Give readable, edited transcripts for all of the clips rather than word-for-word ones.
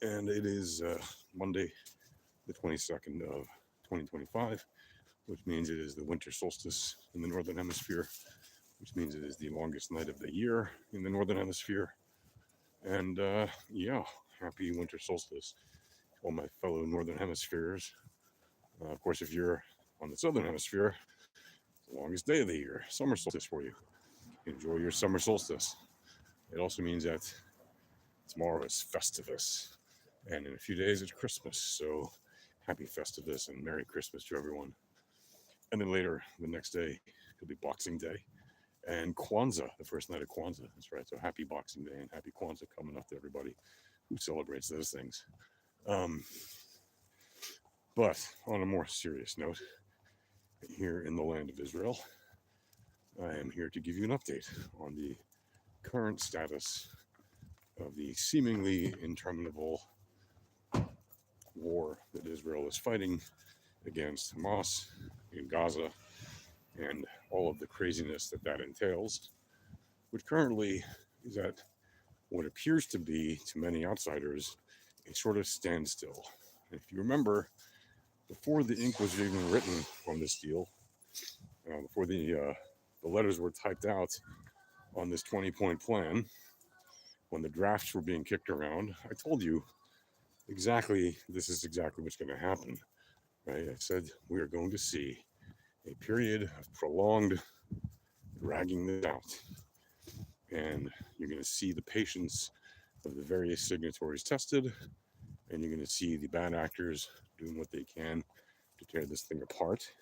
and it is Monday, the 22nd of 2025, which means it is the winter solstice in the Northern Hemisphere, which means it is the longest night of the year in the Northern Hemisphere. And yeah, happy winter solstice to all my fellow Northern Hemispheres. Of course, if you're on the Southern Hemisphere, it's the longest day of the year, summer solstice for you. Enjoy your summer solstice. It also means that tomorrow is Festivus, and in a few days it's Christmas. So happy Festivus and Merry Christmas to everyone. And then later, the next day, it'll be Boxing Day and Kwanzaa, the first night of Kwanzaa. That's right. So happy Boxing Day and happy Kwanzaa coming up to everybody who celebrates those things. But on a more serious note, here in the land of Israel, I am here to give you an update on the current status of the seemingly interminable war that Israel is fighting against Hamas in Gaza and all of the craziness that that entails, which currently is at what appears to be, to many outsiders, a sort of standstill. And if you remember, before the ink was even written on this deal, before the letters were typed out on this 20-point plan, when the drafts were being kicked around, I told you this is exactly what's going to happen, right? I said we are going to see a period of prolonged dragging this out, and you're going to see the patience of the various signatories tested, and you're going to see the bad actors doing what they can to tear this thing apart.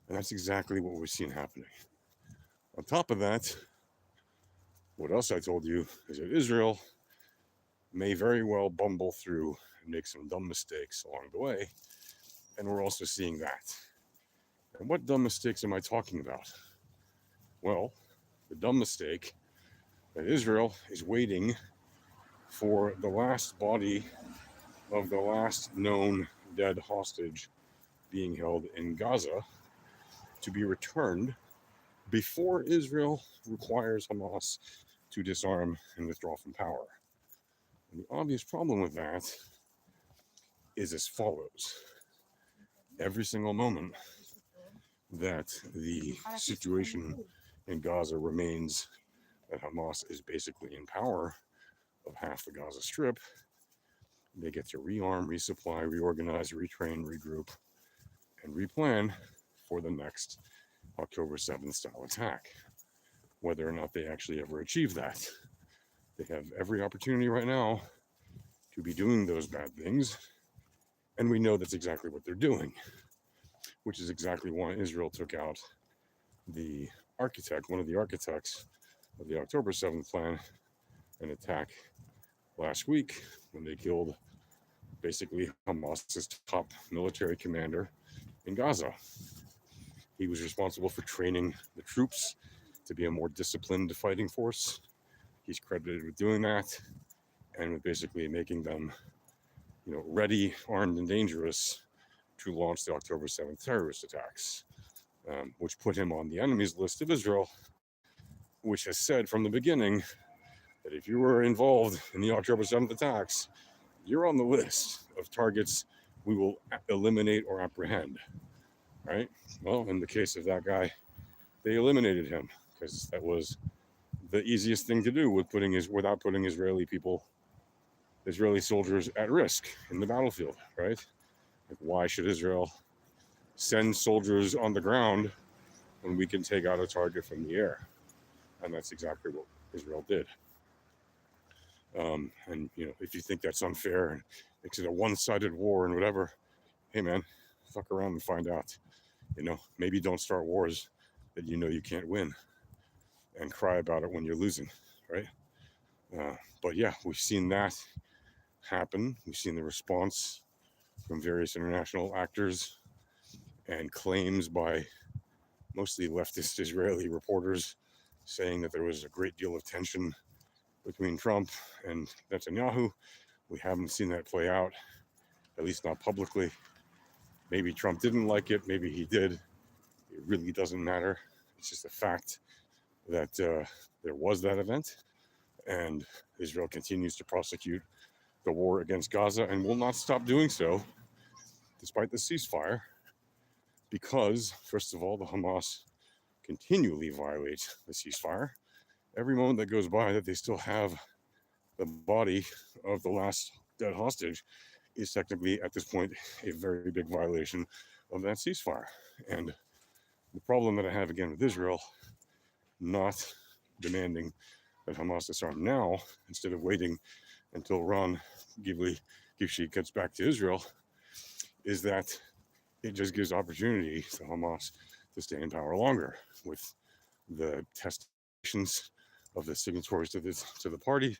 And that's exactly what we're seeing happening. On top of that, what else I told you is that Israel may very well bumble through and make some dumb mistakes along the way. And we're also seeing that. And what dumb mistakes am I talking about? Well, the dumb mistake that Israel is waiting for the last body of the last known dead hostage being held in Gaza to be returned before Israel requires Hamas to disarm and withdraw from power. And the obvious problem with that is as follows. Every single moment that the situation in Gaza remains that Hamas is basically in power of half the Gaza Strip, they get to rearm, resupply, reorganize, retrain, regroup, and replan for the next October 7th style attack. Whether or not they actually ever achieve that, they have every opportunity right now to be doing those bad things, and we know that's exactly what they're doing, which is exactly why Israel took out one of the architects of the October 7th plan, an attack last week when they killed basically Hamas's top military commander in Gaza. He was responsible for training the troops to be a more disciplined fighting force. He's credited with doing that and with basically making them, ready, armed, and dangerous to launch the October 7th terrorist attacks, which put him on the enemies list of Israel, which has said from the beginning that if you were involved in the October 7th attacks, you're on the list of targets we will eliminate or apprehend, right? Well, in the case of that guy, they eliminated him because that was the easiest thing to do without putting Israeli soldiers at risk in the battlefield, right? Like, why should Israel send soldiers on the ground when we can take out a target from the air? And that's exactly what Israel did. And if you think that's unfair and makes it a one-sided war and whatever, hey man, fuck around and find out. Maybe don't start wars that you can't win and cry about it when you're losing, right? But yeah, we've seen that happen. We've seen the response from various international actors and claims by mostly leftist Israeli reporters saying that there was a great deal of tension between Trump and Netanyahu. We haven't seen that play out, at least not publicly. Maybe Trump didn't like it, maybe he did. It really doesn't matter. It's just a fact that there was that event, and Israel continues to prosecute the war against Gaza and will not stop doing so despite the ceasefire, because, first of all, the Hamas continually violates the ceasefire. Every moment that goes by that they still have the body of the last dead hostage is technically, at this point, a very big violation of that ceasefire. And the problem that I have again with Israel not demanding that Hamas disarm now instead of waiting until Ron Givshi gets back to Israel is that it just gives opportunity to Hamas to stay in power longer with the testations of the signatories to the party,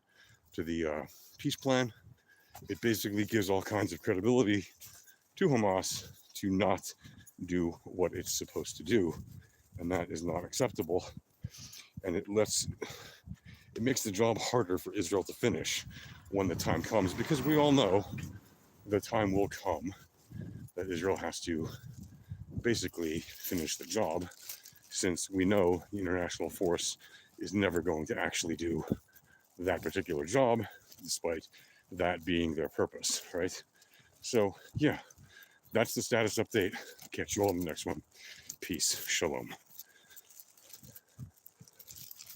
to the peace plan. It basically gives all kinds of credibility to Hamas to not do what it's supposed to do, and that is not acceptable. And it makes the job harder for Israel to finish when the time comes, because we all know the time will come that Israel has to basically finish the job, since we know the international force is never going to actually do that particular job, despite that being their purpose, right? So, yeah, that's the status update. Catch you all in the next one. Peace. Shalom.